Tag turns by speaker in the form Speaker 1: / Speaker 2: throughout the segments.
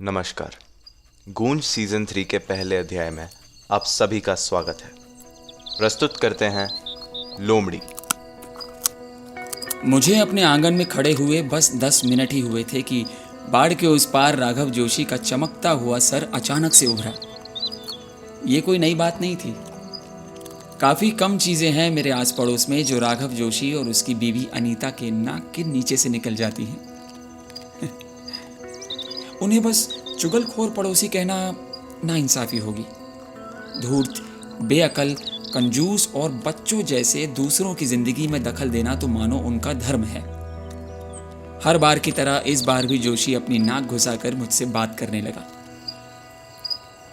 Speaker 1: नमस्कार। गूंज सीजन 3 के पहले अध्याय में आप सभी का स्वागत है। प्रस्तुत करते हैं लोमड़ी।
Speaker 2: मुझे अपने आंगन में खड़े हुए बस 10 मिनट ही हुए थे कि बाढ़ के उस पार राघव जोशी का चमकता हुआ सर अचानक से उभरा। ये कोई नई बात नहीं थी। काफ़ी कम चीज़ें हैं मेरे आस पड़ोस में जो राघव जोशी और उसकी बीवी अनीता के नाक के नीचे से निकल जाती हैं। उन्हें बस चुगलखोर पड़ोसी कहना नाइंसाफ़ी होगी। धूर्त, बेअकल, कंजूस और बच्चों जैसे दूसरों की जिंदगी में दखल देना तो मानो उनका धर्म है। हर बार की तरह इस बार भी जोशी अपनी नाक घुसाकर मुझसे बात करने लगा।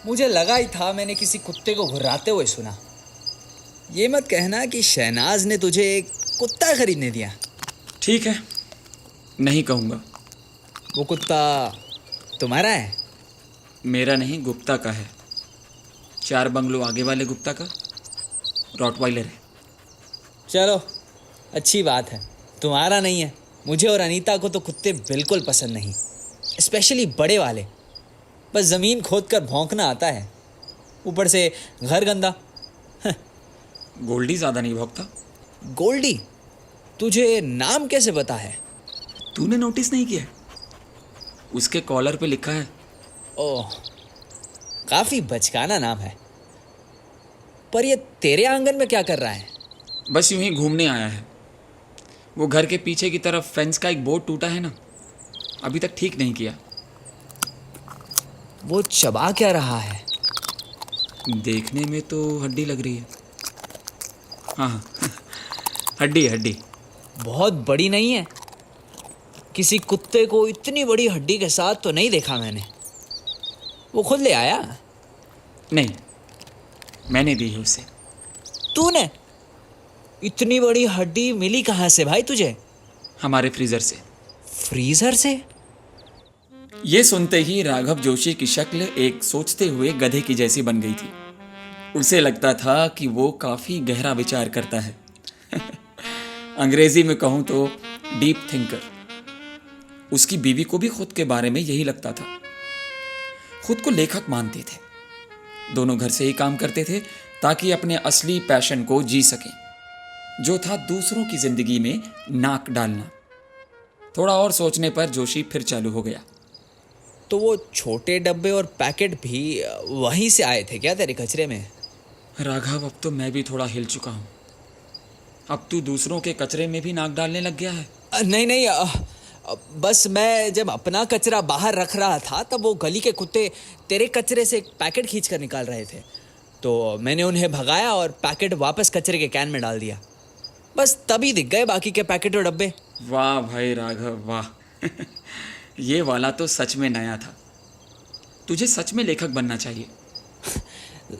Speaker 3: मुझे लगा ही था मैंने किसी कुत्ते को घुर्राते हुए सुना। ये मत कहना कि शहनाज ने तुझे एक कुत्ता खरीदने दिया।
Speaker 2: ठीक है, नहीं कहूँगा।
Speaker 3: वो कुत्ता तुम्हारा है?
Speaker 2: मेरा नहीं, गुप्ता का है। 4 बंगलों आगे वाले गुप्ता का रॉटवाइलर है।
Speaker 3: चलो, अच्छी बात है। तुम्हारा नहीं है। मुझे और अनीता को तो कुत्ते बिल्कुल पसंद नहीं, स्पेशली बड़े वाले। बस ज़मीन खोदकर भौंकना आता है, ऊपर से घर गंदा।
Speaker 2: गोल्डी ज़्यादा नहीं भौंकता।
Speaker 3: गोल्डी? तुझे नाम कैसे पता है?
Speaker 2: तूने नोटिस नहीं किया? उसके कॉलर पे लिखा है।
Speaker 3: ओह, काफ़ी बचकाना नाम है। पर ये तेरे आंगन में क्या कर रहा है?
Speaker 2: बस यूं ही घूमने आया है। वो घर के पीछे की तरफ फेंस का एक बोर्ड टूटा है ना, अभी तक ठीक नहीं किया।
Speaker 3: वो चबा क्या रहा है?
Speaker 2: देखने में तो हड्डी लग रही है। हाँ, हड्डी हड्डी।
Speaker 3: बहुत बड़ी नहीं है? किसी कुत्ते को इतनी बड़ी हड्डी के साथ तो नहीं देखा मैंने। वो खुद ले आया?
Speaker 2: नहीं, मैंने दी है उसे।
Speaker 3: तूने? इतनी बड़ी हड्डी मिली कहाँ से भाई तुझे?
Speaker 2: हमारे फ्रीजर से।
Speaker 3: फ्रीजर से?
Speaker 2: ये सुनते ही राघव जोशी की शक्ल एक सोचते हुए गधे की जैसी बन गई थी। उसे लगता था कि वो काफ़ी गहरा विचार करता है। अंग्रेजी में कहूँ तो डीप थिंकर। उसकी बीवी को भी खुद के बारे में यही लगता था। खुद को लेखक मानते थे। दोनों घर से ही काम करते थे ताकि अपने असली पैशन को जी सकें, जो था दूसरों की जिंदगी में नाक डालना। थोड़ा और सोचने पर जोशी फिर चालू हो गया।
Speaker 3: तो वो छोटे डब्बे और पैकेट भी वहीं से आए थे क्या तेरे कचरे में?
Speaker 2: राघव, अब तो मैं भी थोड़ा हिल चुका हूँ। अब तू दूसरों के कचरे में भी नाक डालने लग गया है।
Speaker 3: नहीं, बस मैं जब अपना कचरा बाहर रख रहा था तब वो गली के कुत्ते तेरे कचरे से एक पैकेट खींच कर निकाल रहे थे, तो मैंने उन्हें भगाया और पैकेट वापस कचरे के कैन में डाल दिया। बस तभी दिख गए बाकी के पैकेट और डब्बे।
Speaker 2: वाह भाई राघव, वाह। ये वाला तो सच में नया था। तुझे सच में लेखक बनना चाहिए।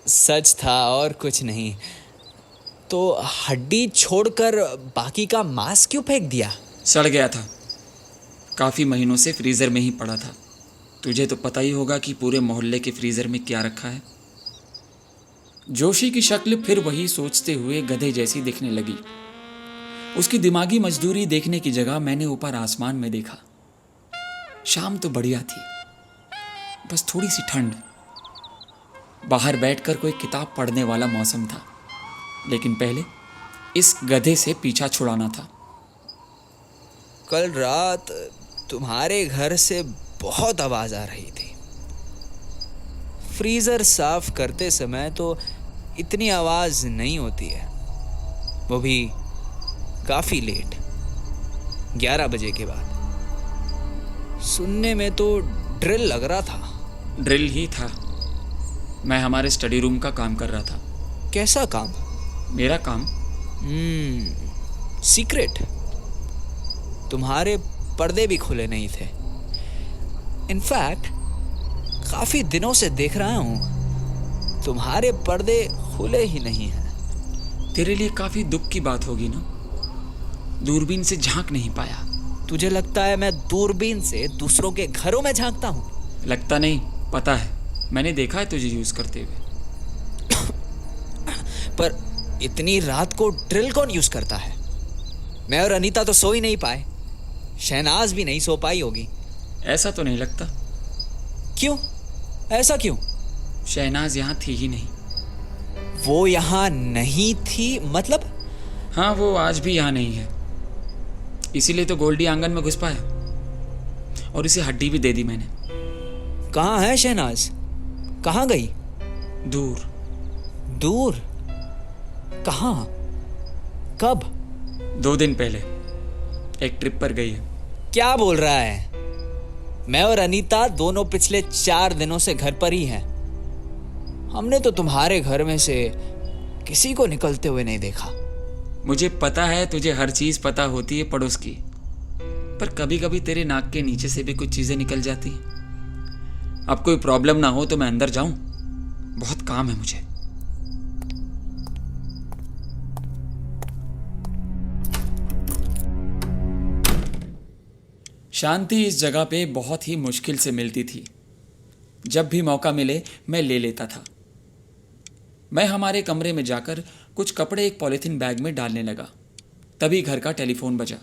Speaker 3: सच था और कुछ नहीं। तो हड्डी छोड़कर बाकी का मांस क्यों फेंक दिया?
Speaker 2: सड़ गया था। काफ़ी महीनों से फ्रीज़र में ही पड़ा था। तुझे तो पता ही होगा कि पूरे मोहल्ले के फ्रीज़र में क्या रखा है। जोशी की शक्ल फिर वही सोचते हुए गधे जैसी दिखने लगी। उसकी दिमागी मजदूरी देखने की जगह मैंने ऊपर आसमान में देखा। शाम तो बढ़िया थी, बस थोड़ी सी ठंड। बाहर बैठकर कोई किताब पढ़ने वाला मौसम था, लेकिन पहले इस गधे से पीछा छुड़ाना था।
Speaker 3: कल रात तुम्हारे घर से बहुत आवाज़ आ रही थी। फ्रीज़र साफ करते समय तो इतनी आवाज़ नहीं होती है, वो भी काफ़ी लेट, 11 बजे के बाद। सुनने में तो ड्रिल लग रहा था।
Speaker 2: ड्रिल ही था। मैं हमारे स्टडी रूम का काम कर रहा था।
Speaker 3: कैसा काम?
Speaker 2: मेरा काम?
Speaker 3: सीक्रेट। तुम्हारे पर्दे भी खुले नहीं थे। इनफैक्ट काफ़ी दिनों से देख रहा हूँ तुम्हारे पर्दे खुले ही नहीं हैं।
Speaker 2: तेरे लिए काफ़ी दुख की बात होगी ना, दूरबीन से झांक नहीं पाया।
Speaker 3: तुझे लगता है मैं दूरबीन से दूसरों के घरों में झांकता हूँ?
Speaker 2: लगता नहीं, पता है। मैंने देखा है तुझे यूज़ करते हुए।
Speaker 3: पर इतनी रात को ड्रिल कौन यूज़ करता है? मैं और अनीता तो सो ही नहीं पाए। शहनाज भी नहीं सो पाई होगी।
Speaker 2: ऐसा तो नहीं लगता।
Speaker 3: क्यों? ऐसा क्यों?
Speaker 2: शहनाज यहाँ थी ही नहीं।
Speaker 3: वो यहाँ नहीं थी मतलब?
Speaker 2: हाँ, वो आज भी यहाँ नहीं है। इसीलिए तो गोल्डी आंगन में घुस पाया और इसे हड्डी भी दे दी मैंने।
Speaker 3: कहाँ है शहनाज? कहाँ गई?
Speaker 2: दूर।
Speaker 3: दूर? कहाँ? कब?
Speaker 2: 2 दिन पहले एक ट्रिप पर गई है।
Speaker 3: क्या बोल रहा है? मैं और अनीता दोनों पिछले 4 दिनों से घर पर ही हैं। हमने तो तुम्हारे घर में से किसी को निकलते हुए नहीं देखा।
Speaker 2: मुझे पता है तुझे हर चीज पता होती है पड़ोस की, पर कभी कभी तेरे नाक के नीचे से भी कुछ चीजें निकल जाती हैं। अब कोई प्रॉब्लम ना हो तो मैं अंदर जाऊं, बहुत काम है मुझे। शांति इस जगह पे बहुत ही मुश्किल से मिलती थी। जब भी मौका मिले मैं ले लेता था। मैं हमारे कमरे में जाकर कुछ कपड़े एक पॉलिथीन बैग में डालने लगा। तभी घर का टेलीफोन बजा।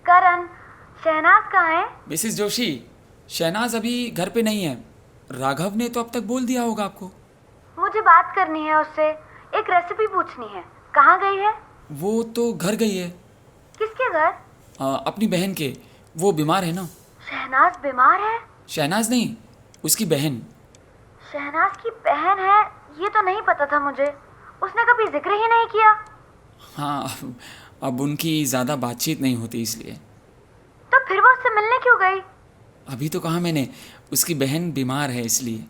Speaker 4: करण, शहनाज कहाँ है?
Speaker 2: मिसेस जोशी, शहनाज अभी घर पे नहीं है। राघव ने तो अब तक बोल दिया होगा आपको।
Speaker 4: मुझे बात करनी है उससे, एक रेसिपी पूछनी है। कहाँ गई है?
Speaker 2: वो तो घर गई है।
Speaker 4: किसके घर?
Speaker 2: अपनी बहन के। वो बीमार है ना।
Speaker 4: शहनाज बीमार है?
Speaker 2: शहनाज नहीं, उसकी बहन।
Speaker 4: शहनाज की बहन है, ये तो नहीं पता था मुझे। उसने कभी जिक्र ही नहीं किया।
Speaker 2: हाँ, अब उनकी ज़्यादा बातचीत नहीं होती इसलिए।
Speaker 4: तो फिर वो उससे मिलने क्यों गई?
Speaker 2: अभी तो कहा मैंने, उसकी बहन बीमार है इसलिए।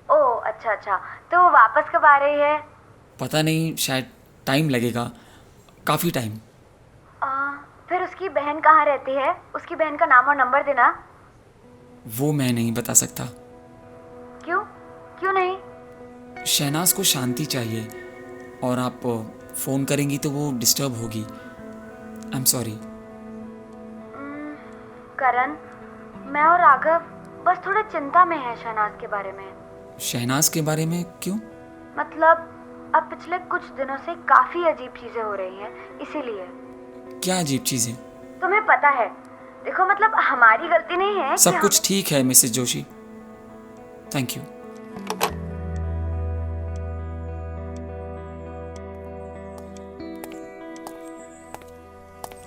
Speaker 4: ओह अच्छा अच्छा, तो वो वापस कब आ रही है?
Speaker 2: पता नहीं, शायद टाइम लगेगा, काफ़ी टाइम।
Speaker 4: फिर उसकी बहन कहाँ रहती है? उसकी बहन का नाम और नंबर देना।
Speaker 2: वो मैं नहीं बता सकता।
Speaker 4: क्यों? क्यों नहीं?
Speaker 2: शहनाज को शांति चाहिए और आप फ़ोन करेंगी तो वो डिस्टर्ब होगी। I am sorry.
Speaker 4: करण, मैं और राघव बस थोड़े चिंता में हैं शहनाज के बारे में।
Speaker 2: शहनाज के बारे में क्यों?
Speaker 4: मतलब अब पिछले कुछ दिनों से काफी अजीब चीजें हो रही हैं, इसीलिए।
Speaker 2: क्या अजीब चीज़ें?
Speaker 4: तुम्हें पता है, देखो मतलब हमारी गलती नहीं है कि
Speaker 2: सब कुछ ठीक है मिसेस जोशी, थैंक यू।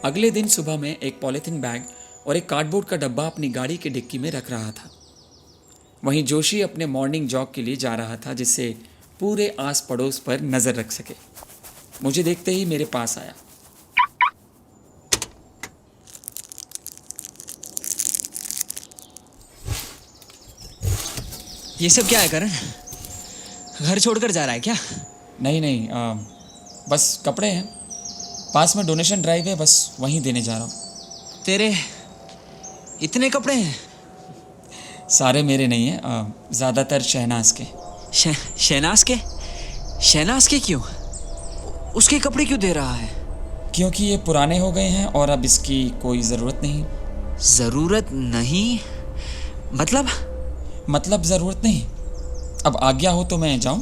Speaker 2: अगले दिन सुबह में एक पॉलिथीन बैग और एक कार्डबोर्ड का डब्बा अपनी गाड़ी की डिक्की में रख रहा था। वहीं जोशी अपने मॉर्निंग जॉग के लिए जा रहा था, जिससे पूरे आस पड़ोस पर नज़र रख सके। मुझे देखते ही मेरे पास आया।
Speaker 3: ये सब क्या है करण? घर छोड़कर जा रहा है क्या?
Speaker 2: नहीं नहीं, बस कपड़े हैं, पास में डोनेशन ड्राइव है, बस वहीं देने जा रहा हूँ।
Speaker 3: तेरे इतने कपड़े हैं?
Speaker 2: सारे मेरे नहीं हैं, ज़्यादातर शहनाज के।
Speaker 3: शहनाज के? शहनाज के क्यों? उसके कपड़े क्यों दे रहा है?
Speaker 2: क्योंकि ये पुराने हो गए हैं और अब इसकी कोई ज़रूरत नहीं।
Speaker 3: ज़रूरत नहीं?
Speaker 2: मतलब ज़रूरत नहीं। अब आज्ञा हो तो मैं जाऊं?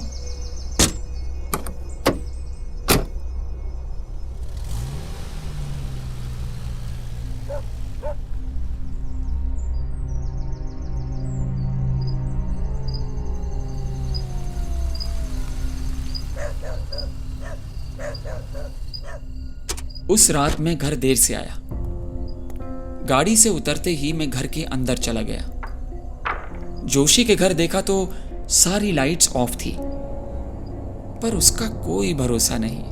Speaker 2: उस रात मैं घर देर से आया। गाड़ी से उतरते ही मैं घर के अंदर चला गया। जोशी के घर देखा तो सारी लाइट्स ऑफ थी, पर उसका कोई भरोसा नहीं।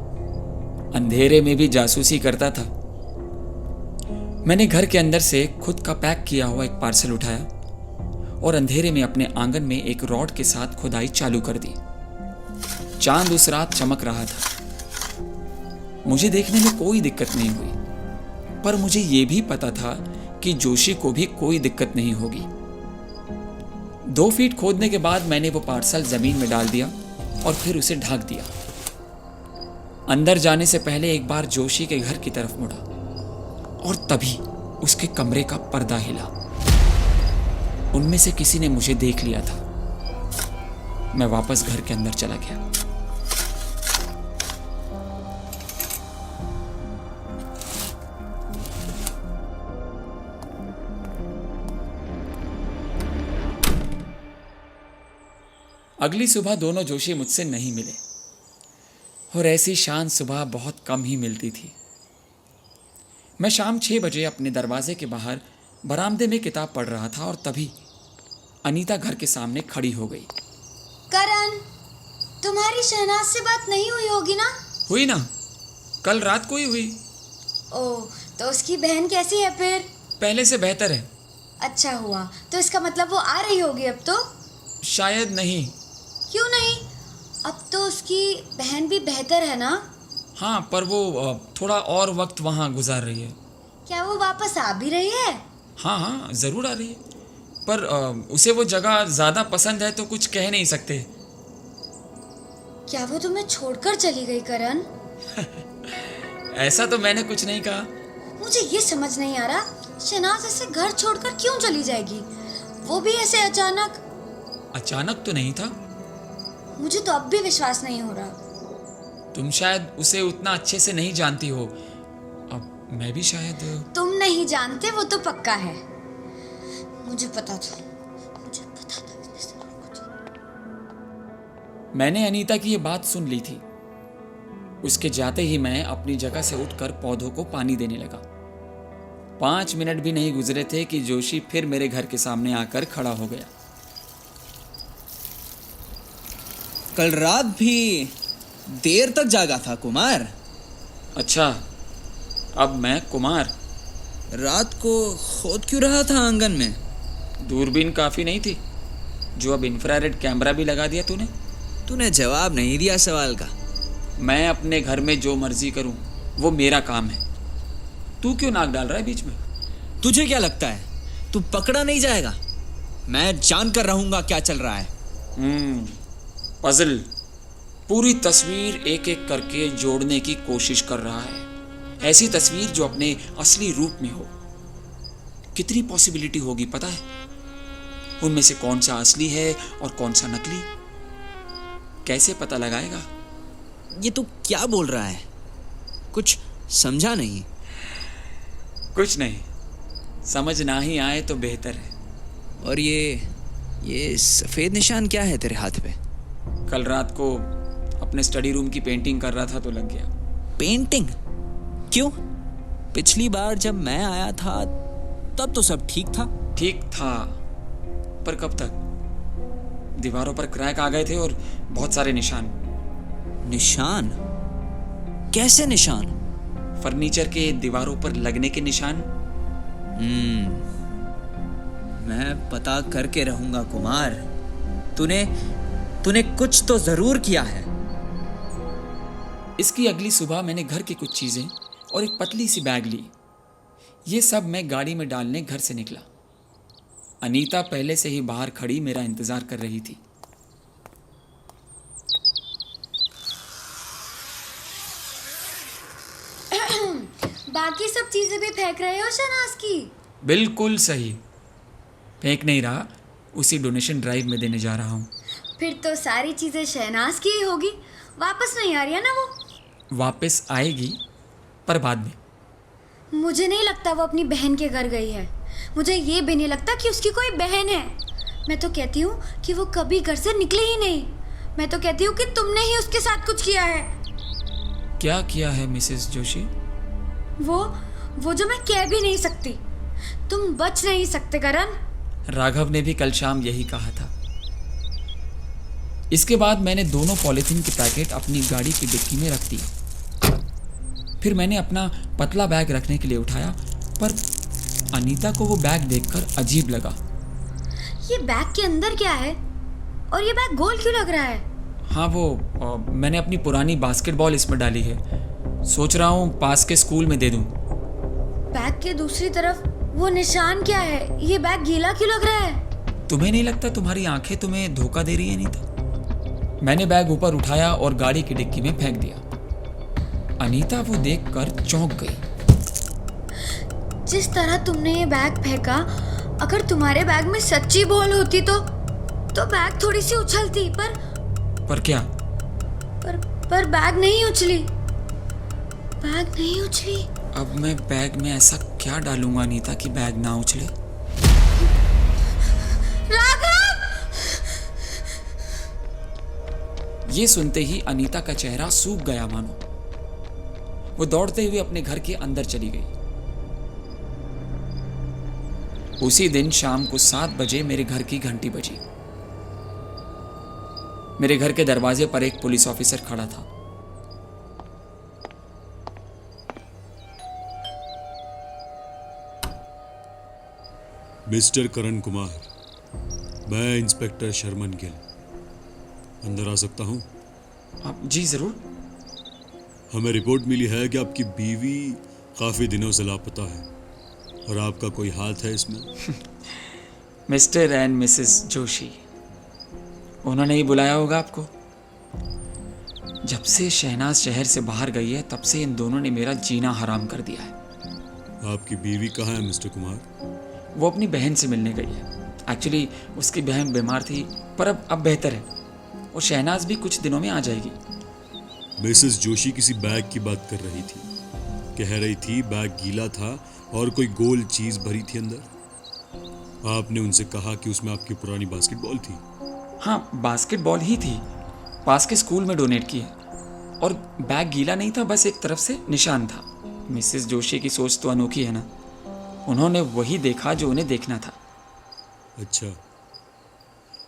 Speaker 2: अंधेरे में भी जासूसी करता था। मैंने घर के अंदर से खुद का पैक किया हुआ एक पार्सल उठाया और अंधेरे में अपने आंगन में एक रॉड के साथ खुदाई चालू कर दी। चांद उस रात चमक रहा था। मुझे देखने में कोई दिक्कत नहीं हुई, पर मुझे यह भी पता था कि जोशी को भी कोई दिक्कत नहीं होगी। 2 फीट खोदने के बाद मैंने वो पार्सल जमीन में डाल दिया और फिर उसे ढक दिया। अंदर जाने से पहले एक बार जोशी के घर की तरफ मुड़ा और तभी उसके कमरे का पर्दा हिला। उनमें से किसी ने मुझे देख लिया था। मैं वापस घर के अंदर चला गया। अगली सुबह दोनों जोशी मुझसे नहीं मिले और ऐसी शांत सुबह बहुत कम ही मिलती थी। मैं शाम 6 बजे अपने दरवाजे के बाहर बरामदे में किताब पढ़ रहा था और तभी अनीता घर के सामने खड़ी हो गई।
Speaker 5: करण, तुम्हारी शहनाज से बात नहीं हुई होगी ना?
Speaker 2: हुई ना, कल रात को ही हुई।
Speaker 5: ओह, तो उसकी बहन कैसी है फिर?
Speaker 2: पहले से बेहतर है।
Speaker 5: अच्छा हुआ, तो इसका मतलब वो आ रही होगी अब तो?
Speaker 2: शायद नहीं।
Speaker 5: क्यों नहीं? अब तो उसकी बहन भी बेहतर है ना?
Speaker 2: हाँ, पर वो थोड़ा और वक्त वहाँ गुजार रही है।
Speaker 5: क्या वो वापस आ भी रही है?
Speaker 2: हाँ हाँ, ज़रूर आ रही है, पर उसे वो जगह ज़्यादा पसंद है तो कुछ कह नहीं सकते।
Speaker 5: क्या वो तुम्हें छोड़कर चली गई करण?
Speaker 2: ऐसा तो मैंने कुछ नहीं कहा।
Speaker 5: मुझे ये समझ नहीं आ रहा, शहनाज ऐसे घर छोड़कर क्यों चली जाएगी, वो भी ऐसे अचानक?
Speaker 2: अचानक तो नहीं था।
Speaker 5: मुझे तो अब भी विश्वास नहीं हो रहा।
Speaker 2: तुम शायद उसे उतना अच्छे से नहीं जानती हो। अब मैं भी शायद।
Speaker 5: तुम नहीं जानते वो तो पक्का है। मुझे पता था।
Speaker 2: मैंने अनीता की ये बात सुन ली थी। उसके जाते ही मैं अपनी जगह से उठकर पौधों को पानी देने लगा। 5 मिनट भी नहीं गुजरे थे कि जोशी फिर मेरे घर के सामने आकर खड़ा हो गया।
Speaker 3: कल रात भी देर तक जागा था कुमार।
Speaker 2: अच्छा, अब मैं कुमार।
Speaker 3: रात को खोद क्यों रहा था आंगन में?
Speaker 2: दूरबीन काफी नहीं थी जो अब इंफ्रारेड कैमरा भी लगा दिया तूने।
Speaker 3: तूने जवाब नहीं दिया सवाल का।
Speaker 2: मैं अपने घर में जो मर्जी करूं वो मेरा काम है। तू क्यों नाक डाल रहा है बीच में?
Speaker 3: तुझे क्या लगता है तू पकड़ा नहीं जाएगा? मैं जान कर रहूंगा क्या चल रहा है।
Speaker 2: पजल पूरी तस्वीर एक एक करके जोड़ने की कोशिश कर रहा है। ऐसी तस्वीर जो अपने असली रूप में हो। कितनी पॉसिबिलिटी होगी पता है? उनमें से कौन सा असली है और कौन सा नकली, कैसे पता लगाएगा?
Speaker 3: ये तू क्या बोल रहा है? कुछ समझा नहीं।
Speaker 2: कुछ नहीं, समझ ना ही आए तो बेहतर है।
Speaker 3: और ये सफेद निशान क्या है तेरे हाथ पे?
Speaker 2: कल रात को अपने स्टडी रूम की पेंटिंग कर रहा था तो लग गया।
Speaker 3: पेंटिंग? क्यों? पिछली बार जब मैं आया था तब तो सब ठीक था।
Speaker 2: ठीक था, पर कब तक? दीवारों पर क्रैक आ गए थे और बहुत सारे निशान।
Speaker 3: निशान? कैसे निशान?
Speaker 2: फर्नीचर के दीवारों पर लगने के निशान।
Speaker 3: मैं पता करके रहूंगा कुमार। तूने कुछ तो जरूर किया है।
Speaker 2: इसकी अगली सुबह मैंने घर की कुछ चीजें और एक पतली सी बैग ली। ये सब मैं गाड़ी में डालने घर से निकला। अनीता पहले से ही बाहर खड़ी मेरा इंतजार कर रही थी।
Speaker 5: बाकी सब चीजें भी फेंक रहे हो शहनाज की?
Speaker 2: बिल्कुल सही, फेंक नहीं रहा, उसी डोनेशन ड्राइव में देने जा रहा हूँ।
Speaker 5: फिर तो सारी चीजें शहनाज की ही होगी। वापस नहीं आ रही है ना वो?
Speaker 2: वापस आएगी, पर बाद में।
Speaker 5: मुझे नहीं लगता वो अपनी बहन के घर गई है। मुझे ये भी नहीं लगता कि उसकी कोई बहन है। मैं तो कहती हूँ कि वो कभी घर से निकले ही नहीं। मैं तो कहती हूँ कि तुमने ही उसके साथ कुछ किया है।
Speaker 2: क्या किया है मिसेस जोशी?
Speaker 5: वो जो मैं कह भी नहीं सकती। तुम बच नहीं सकते करण।
Speaker 2: राघव ने भी कल शाम यही कहा था। इसके बाद मैंने दोनों पॉलीथीन के पैकेट अपनी गाड़ी की डिक्की में रख दिए। फिर मैंने अपना पतला बैग रखने के लिए उठाया, पर अनीता को वो बैग देखकर अजीब लगा।
Speaker 5: ये बैग के अंदर क्या है? और ये बैग गोल क्यों लग रहा है?
Speaker 2: हाँ, मैंने अपनी पुरानी बास्केटबॉल इसमें डाली है। सोच रहा हूँ पास के स्कूल में दे दूँ।
Speaker 5: बैग के दूसरी तरफ वो निशान क्या है? ये बैग गीला क्यों लग रहा है?
Speaker 2: तुम्हें नहीं लगता तुम्हारी आंखें तुम्हें धोखा दे रही है अनीता? मैंने बैग ऊपर उठाया और गाड़ी की डिक्की में फेंक दिया। अनीता वो देखकर चौंक गई।
Speaker 5: जिस तरह तुमने ये बैग फेंका, अगर तुम्हारे बैग में सच्ची बॉल होती तो बैग थोड़ी सी उछलती।
Speaker 2: पर क्या?
Speaker 5: पर बैग नहीं उछली। बैग नहीं उछली।
Speaker 2: अब मैं बैग में ऐसा क्या डालूंगा अनीता कि बैग ना उछले?
Speaker 5: राघव!
Speaker 2: ये सुनते ही अनीता का चेहरा सूख गया मानो। वो दौड़ते हुए अपने घर के अंदर चली गई। उसी दिन शाम को 7 बजे मेरे घर की घंटी बजी। मेरे घर के दरवाजे पर एक पुलिस ऑफिसर खड़ा था।
Speaker 6: मिस्टर करण कुमार, मैं इंस्पेक्टर शर्मन गिल, अंदर आ सकता हूं?
Speaker 2: आप जी जरूर।
Speaker 6: हमें रिपोर्ट मिली है कि आपकी बीवी काफी दिनों से लापता है और आपका कोई हाथ है इसमें?
Speaker 2: मिस्टर एंड मिसेस जोशी, उन्होंने ही बुलाया होगा आपको। जब से शहनाज शहर से बाहर गई है तब से इन दोनों ने मेरा जीना हराम कर दिया है।
Speaker 6: आपकी बीवी कहाँ है मिस्टर कुमार?
Speaker 2: वो अपनी बहन से मिलने गई है। एक्चुअली उसकी बहन बीमार थी, पर अब बेहतर है और शहनाज भी कुछ दिनों में आ जाएगी।
Speaker 6: मिसेस जोशी किसी बैग की बात कर रही थी, कह रही थी बैग गीला था और कोई गोल चीज भरी थी अंदर। आपने उनसे कहा कि उसमें आपकी पुरानी बास्केटबॉल थी।
Speaker 2: हाँ, बास्केटबॉल ही थी, पास के स्कूल में डोनेट की है। और बैग गीला नहीं था, बस एक तरफ से निशान था। मिसेस जोशी की सोच तो अनोखी है ना, उन्होंने वही देखा जो उन्हें देखना था।
Speaker 6: अच्छा,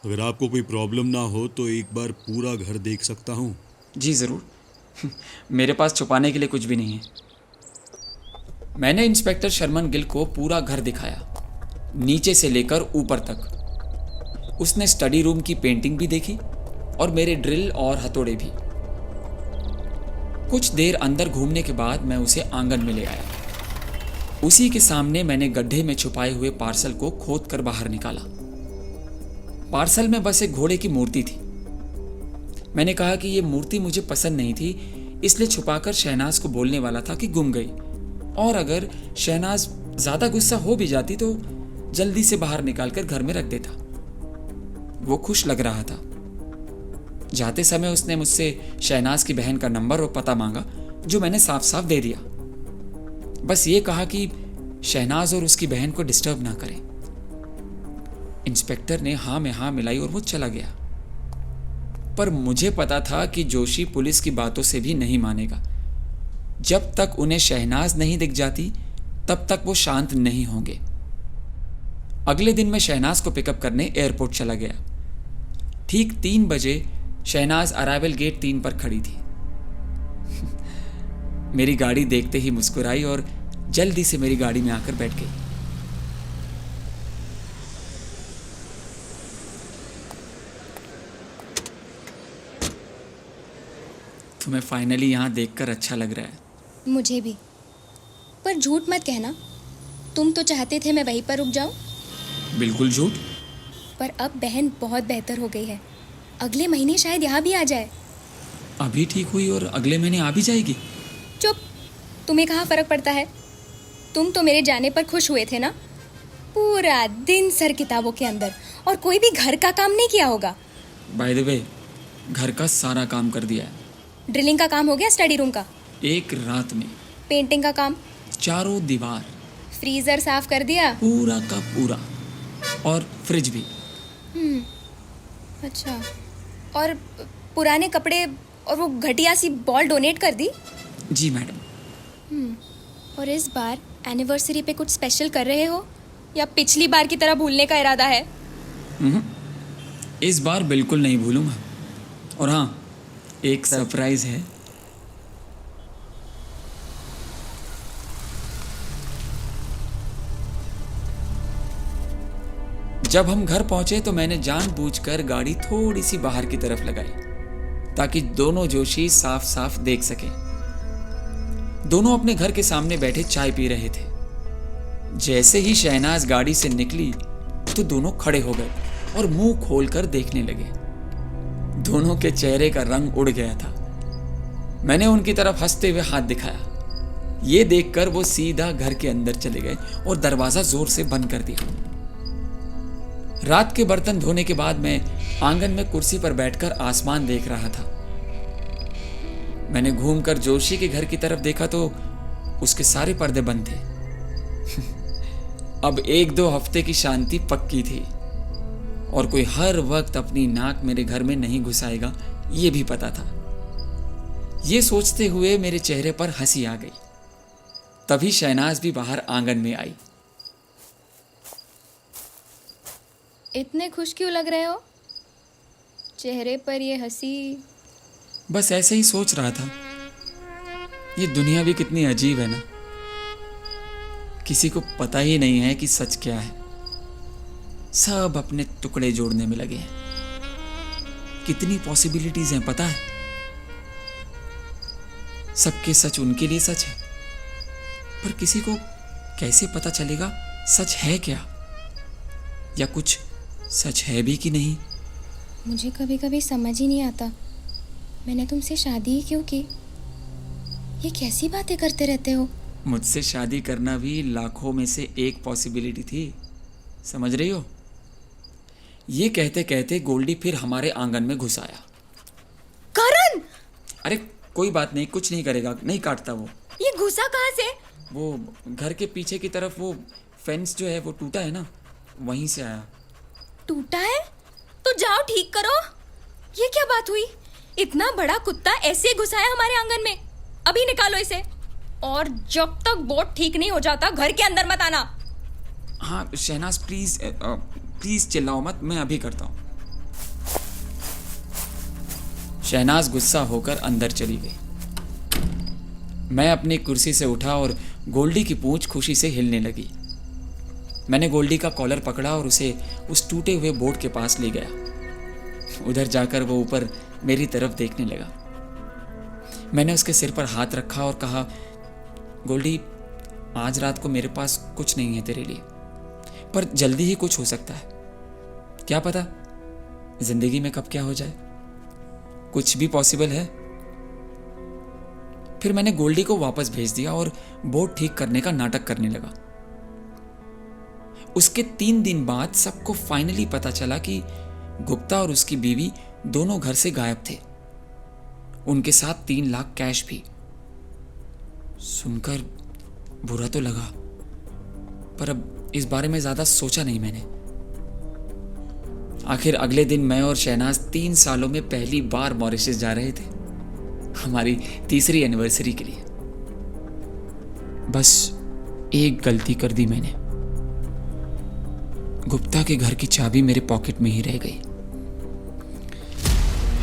Speaker 6: अगर आपको कोई प्रॉब्लम ना हो तो एक बार पूरा घर देख सकता हूँ?
Speaker 2: जी ज़रूर। मेरे पास छुपाने के लिए कुछ भी नहीं है। मैंने इंस्पेक्टर शर्मन गिल को पूरा घर दिखाया, नीचे से लेकर ऊपर तक। उसने स्टडी रूम की पेंटिंग भी देखी और मेरे ड्रिल और हथौड़े भी। कुछ देर अंदर घूमने के बाद मैं उसे आंगन में ले आया। उसी के सामने मैंने गड्ढे में छुपाए हुए पार्सल को खोद कर बाहर निकाला। पार्सल में बस एक घोड़े की मूर्ति थी। मैंने कहा कि यह मूर्ति मुझे पसंद नहीं थी, इसलिए छुपाकर शहनाज को बोलने वाला था कि गुम गई, और अगर शहनाज ज्यादा गुस्सा हो भी जाती तो जल्दी से बाहर निकालकर घर में रख देता। वो खुश लग रहा था। जाते समय उसने मुझसे शहनाज की बहन का नंबर और पता मांगा, जो मैंने साफ साफ दे दिया। बस ये कहा कि शहनाज और उसकी बहन को डिस्टर्ब ना करें। इंस्पेक्टर ने हाँ में हाँ मिलाई और वो चला गया। पर मुझे पता था कि जोशी पुलिस की बातों से भी नहीं मानेगा। जब तक उन्हें शहनाज नहीं दिख जाती तब तक वो शांत नहीं होंगे। अगले दिन मैं शहनाज को पिकअप करने एयरपोर्ट चला गया। ठीक 3 बजे शहनाज अराइवल गेट 3 पर खड़ी थी। मेरी गाड़ी देखते ही मुस्कुराई और जल्दी से मेरी गाड़ी में आकर बैठ गई। तुम्हें फाइनली यहाँ देखकर अच्छा लग रहा है।
Speaker 7: मुझे भी, पर झूठ मत कहना। तुम तो चाहते थे मैं वहीं पर रुक जाऊं।
Speaker 2: बिल्कुल झूठ।
Speaker 7: पर अब बहन बहुत बेहतर हो गई है। अगले महीने शायद यहाँ भी आ जाए।
Speaker 2: अभी ठीक हुई और अगले महीने आ भी जाएगी।
Speaker 7: चुप, तुम्हें कहाँ फर्क पड़ता है। तुम तो मेरे जाने पर खुश हुए थे ना। पूरा दिन सर किताबों के अंदर और कोई भी घर का काम नहीं किया होगा।
Speaker 2: बाय द वे, घर का सारा काम कर दिया है।
Speaker 7: ड्रिलिंग का काम हो गया, स्टडी रूम का
Speaker 2: एक रात में।
Speaker 7: पेंटिंग का काम,
Speaker 2: चारों दीवार,
Speaker 7: फ्रीजर साफ कर दिया।
Speaker 2: पूरा का पूरा, और फ्रिज भी।
Speaker 7: अच्छा, और पुराने कपड़े और वो घटिया सी बॉल डोनेट कर दी।
Speaker 2: जी मैडम।
Speaker 7: और इस बार एनिवर्सरी पे कुछ स्पेशल कर रहे हो या पिछली बार की तरह भूलने का इरादा है?
Speaker 2: इस बार बिल्कुल नहीं भूलूंगा। और हाँ, एक सरप्राइज है। जब हम घर पहुंचे तो मैंने जानबूझकर गाड़ी थोड़ी सी बाहर की तरफ लगाई ताकि दोनों जोशी साफ साफ देख सकें। दोनों अपने घर के सामने बैठे चाय पी रहे थे। जैसे ही शहनाज गाड़ी से निकली तो दोनों खड़े हो गए और मुंह खोलकर देखने लगे। दोनों के चेहरे का रंग उड़ गया था। मैंने उनकी तरफ हंसते हुए हाथ दिखाया। ये देखकर वो सीधा घर के अंदर चले गए और दरवाजा जोर से बंद कर दिया। रात के बर्तन धोने के बाद मैं आंगन में कुर्सी पर बैठकर आसमान देख रहा था। मैंने घूमकर जोशी के घर की तरफ देखा तो उसके सारे पर्दे बंद थे। अब 1-2 हफ्ते की शांति पक्की थी और कोई हर वक्त अपनी नाक मेरे घर में नहीं घुसाएगा, ये भी पता था। ये सोचते हुए मेरे चेहरे पर हंसी आ गई। तभी शहनाज भी बाहर आंगन में आई।
Speaker 7: इतने खुश क्यों लग रहे हो? चेहरे पर ये हंसी।
Speaker 2: बस ऐसे ही सोच रहा था, ये दुनिया भी कितनी अजीब है ना। किसी को पता ही नहीं है कि सच क्या है। सब अपने टुकड़े जोड़ने में लगे हैं। कितनी पॉसिबिलिटीज हैं पता है। सबके सच उनके लिए सच है, पर किसी को कैसे पता चलेगा सच है क्या, या कुछ सच है भी कि नहीं।
Speaker 7: मुझे कभी कभी समझ ही नहीं आता, मैंने तुमसे शादी ही क्यों की? ये कैसी बातें करते रहते हो?
Speaker 2: मुझसे शादी करना भी लाखों में से एक पॉसिबिलिटी थी, समझ रही हो। ये कहते कहते गोल्डी फिर हमारे आंगन में घुस आया।
Speaker 7: करण!
Speaker 2: अरे कोई बात नहीं, कुछ नहीं करेगा, नहीं काटता वो।
Speaker 7: ये घुसा कहाँ से?
Speaker 2: वो घर के पीछे की तरफ वो फेंस जो है वो टूटा है ना, वहीं से आया।
Speaker 7: टूटा है? तो जाओ ठीक करो। ये क्या बात हुई? इतना बड़ा कुत्ता ऐसे घुसाया हमारे आंगन में। अभी निकालो इसे, और जब तक बोर्ड ठीक नहीं हो जाता घर के अंदर मत आना।
Speaker 2: हाँ शहनाज प्लीज प्लीज चिल्लाओ मत, मैं अभी करता हूँ। शहनाज गुस्सा होकर अंदर चली गई। मैं अपनी कुर्सी से उठा और गोल्डी की पूंछ खुशी से हिलने लगी। मैंने गोल्डी का कॉलर पकड़ा और उसे उस टूटे हुए बोर्ड के पास ले गया। उधर जाकर वो ऊपर मेरी तरफ देखने लगा। मैंने उसके सिर पर हाथ रखा और कहा, गोल्डी आज रात को मेरे पास कुछ नहीं है तेरे लिए, पर जल्दी ही कुछ हो सकता है। क्या पता जिंदगी में कब क्या हो जाए, कुछ भी पॉसिबल है। फिर मैंने गोल्डी को वापस भेज दिया और बोर्ड ठीक करने का नाटक करने लगा। उसके 3 दिन बाद सबको फाइनली पता चला कि गुप्ता और उसकी बीवी दोनों घर से गायब थे। उनके साथ 3 लाख कैश भी। सुनकर बुरा तो लगा, पर अब इस बारे में ज्यादा सोचा नहीं मैंने। आखिर अगले दिन मैं और शहनाज 3 सालों में पहली बार मॉरिशस जा रहे थे, हमारी 3री एनिवर्सरी के लिए। बस एक गलती कर दी मैंने। गुप्ता के घर की चाबी मेरे पॉकेट में ही रह गई।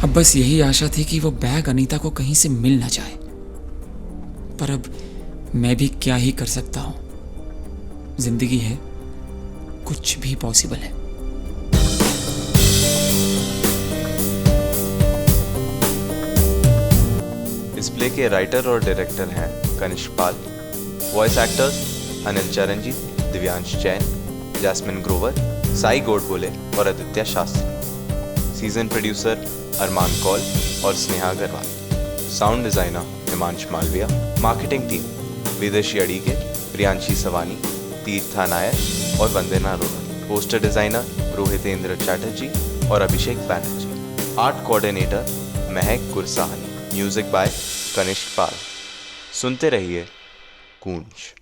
Speaker 2: अब बस यही आशा थी कि वो बैग अनीता को कहीं से मिल ना जाए, पर अब मैं भी क्या ही कर सकता हूं। जिंदगी है, कुछ भी पॉसिबल है।
Speaker 1: इस प्ले के राइटर और डायरेक्टर हैं Kanishk Pal. Voice actors Anil Charanjeet, Divyansh Jain, Jasmine Grover, Sai Godbole और आदित्य शास्त्री। सीजन प्रोड्यूसर अरमान कौल और Sneha Agarwal. Sound designer Himansh Malviya. Marketing team Videshi Adige, Priyanshi Sawani, Tirtha Nair और वंदना रोहन। पोस्टर डिजाइनर रोहितेंद्र चैटर्जी और Abhishek Banerjee. Art coordinator Mahak Gursahani. Music by Kanishk Pal. सुनते रहिए गूंज।